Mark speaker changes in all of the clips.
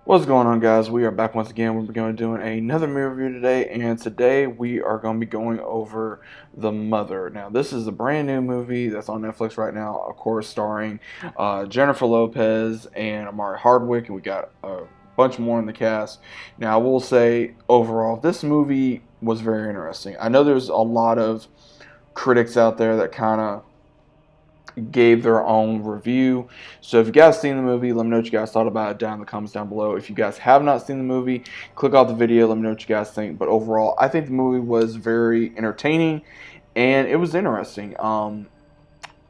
Speaker 1: What's going on, guys? We are back once again. We're going to do another movie review today, and today we are going to be going over The Mother. Now, this is a brand new movie that's on Netflix right now, of course, starring Jennifer Lopez and Amari Hardwick, and we got a bunch more in the cast. Now, I will say, overall, this movie was very interesting. I know there's a lot of critics out there that kind of gave their own review. So if you guys seen the movie, let me know what you guys thought about it down in the comments down below. If you guys have not seen the movie, click off the video, let me know what you guys think. But overall, I think the movie was very entertaining and it was interesting.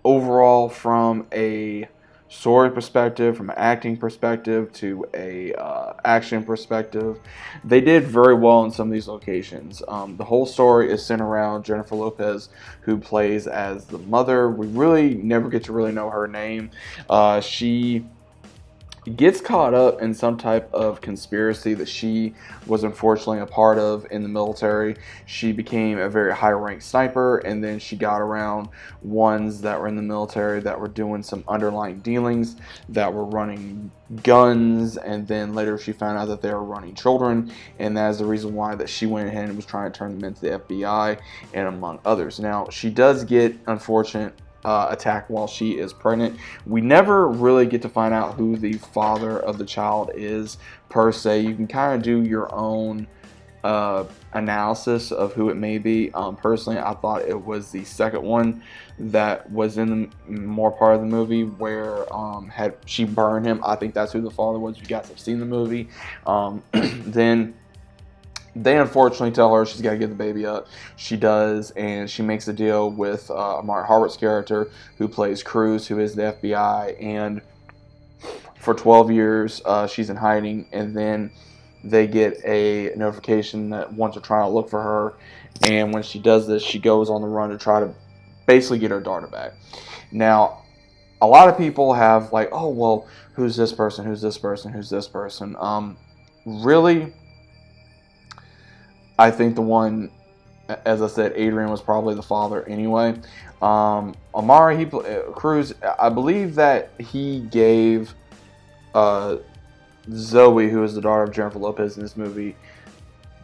Speaker 1: Overall, from a story perspective, from an acting perspective to a action perspective, they did very well in some of these locations. The whole story is centered around Jennifer Lopez, who plays as the mother. We really never get to really know her name. She gets caught up in some type of conspiracy that she was unfortunately a part of in the military. She became a very high-ranked sniper, and then she got around ones that were in the military that were doing some underlying dealings, that were running guns, and then later she found out that they were running children, and that is the reason why that she went ahead and was trying to turn them into the FBI, and among others. Now, she does get unfortunate attack while she is pregnant. We never really get to find out who the father of the child is per se. You can kind of do your own analysis of who it may be. Personally, I thought it was the second one that was in the more part of the movie where had she burned him. I think that's who the father was. If you guys have seen the movie, then they unfortunately tell her she's got to give the baby up. She does, and she makes a deal with Amari Hartwick's character, who plays Cruz, who is the FBI, and for 12 years she's in hiding, and then they get a notification that ones are trying to look for her, and when she does this, she goes on the run to try to basically get her daughter back. Now, a lot of people have like, oh, well, who's this person, who's this person, who's this person? Really, I think the one, as I said, Adrian was probably the father anyway. Amari, Cruz, I believe that he gave Zoe, who is the daughter of Jennifer Lopez in this movie,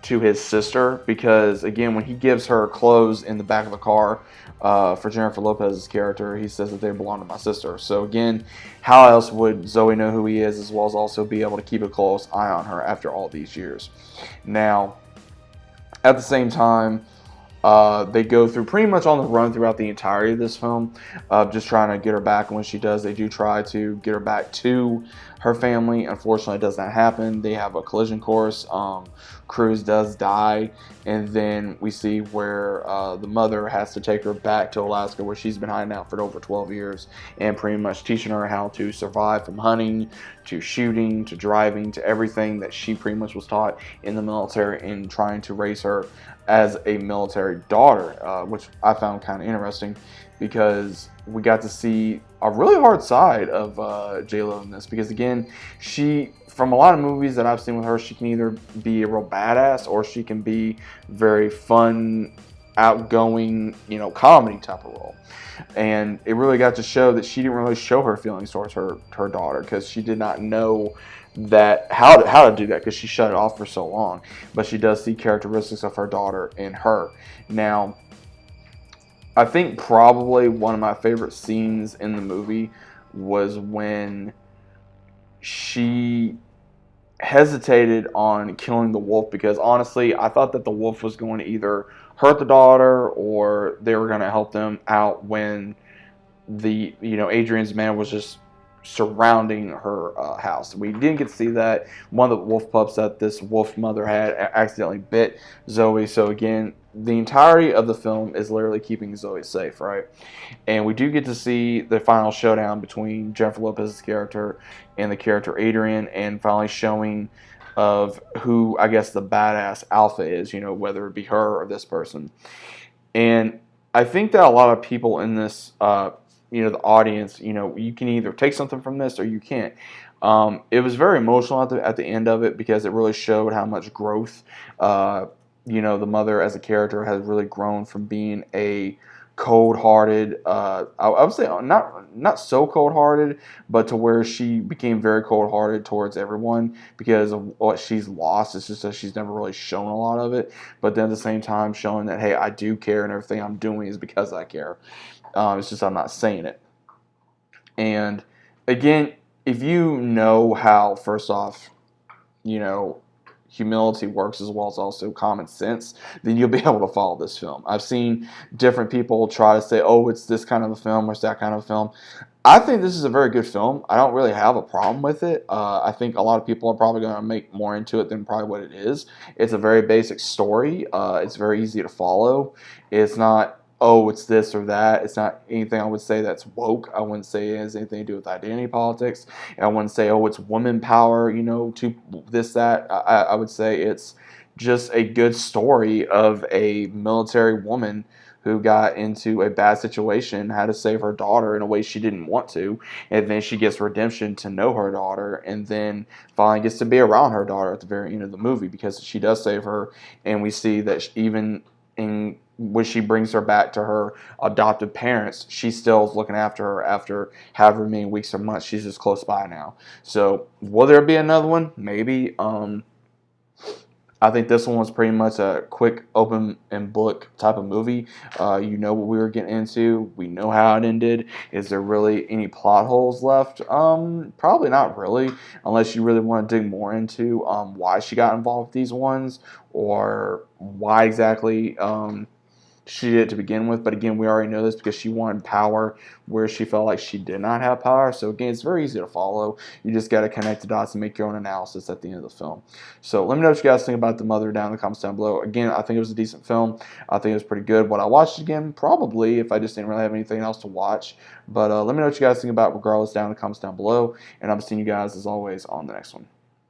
Speaker 1: to his sister, because again, when he gives her clothes in the back of the car for Jennifer Lopez's character, he says that they belong to my sister. So again, how else would Zoe know who he is, as well as also be able to keep a close eye on her after all these years? Now, at the same time, they go through pretty much on the run throughout the entirety of this film, just trying to get her back. And when she does, they do try to get her back to her family. Unfortunately, it does not happen. They have a collision course. Cruz does die, and then we see where the mother has to take her back to Alaska, where she's been hiding out for over 12 years, and pretty much teaching her how to survive from hunting to shooting to driving to everything that she pretty much was taught in the military, and trying to raise her as a military daughter, which I found kind of interesting, because we got to see a really hard side of J-Lo in this, because again, she, from a lot of movies that I've seen with her, she can either be a real badass or she can be very fun, outgoing, comedy type of role. And it really got to show that she didn't really show her feelings towards her daughter, because she did not know that how to do that, because she shut it off for so long. But she does see characteristics of her daughter in her. Now, I think probably one of my favorite scenes in the movie was when she hesitated on killing the wolf, because honestly, I thought that the wolf was going to either hurt the daughter or they were going to help them out when the Adrian's man was just surrounding her house. We didn't get to see that. One of the wolf pups that this wolf mother had accidentally bit Zoe. So again, the entirety of the film is literally keeping Zoe safe, right? And we do get to see the final showdown between Jennifer Lopez's character and the character Adrian, and finally showing of who, I guess, the badass alpha is, whether it be her or this person. And I think that a lot of people in this the audience, you can either take something from this or you can't. It was very emotional at the end of it, because it really showed how much growth, the mother as a character has really grown from being a cold-hearted. I would say not so cold-hearted, but to where she became very cold-hearted towards everyone because of what she's lost. It's just that she's never really shown a lot of it. But then at the same time, showing that hey, I do care and everything I'm doing is because I care. It's just I'm not saying it. And again, if you know how, first off, you know, humility works as well as also common sense, then you'll be able to follow this film. I've seen different people try to say, oh, it's this kind of a film or it's that kind of a film. I think this is a very good film. I don't really have a problem with it. I think a lot of people are probably going to make more into it than probably what it is. It's a very basic story. It's very easy to follow. It's not, oh, it's this or that. It's not anything I would say that's woke. I wouldn't say it has anything to do with identity politics. And I wouldn't say, oh, it's woman power, to this, that. I would say it's just a good story of a military woman who got into a bad situation, had to save her daughter in a way she didn't want to, and then she gets redemption to know her daughter, and then finally gets to be around her daughter at the very end of the movie because she does save her, and we see that even in when she brings her back to her adoptive parents, she still is looking after her after however many weeks or months. She's just close by now. So will there be another one? Maybe. I think this one was pretty much a quick open and book type of movie. You know what we were getting into. We know how it ended. Is there really any plot holes left? Probably not really, unless you really want to dig more into why she got involved with these ones or why exactly she did it to begin with. But again, we already know this because she wanted power where she felt like she did not have power. So again, it's very easy to follow. You just got to connect the dots and make your own analysis at the end of the film. So let me know what you guys think about The Mother down in the comments down below. Again, I think it was a decent film. I think it was pretty good. Would I watch it again? Probably, if I just didn't really have anything else to watch. But let me know what you guys think about regardless down in the comments down below. And I'm seeing you guys as always on the next one.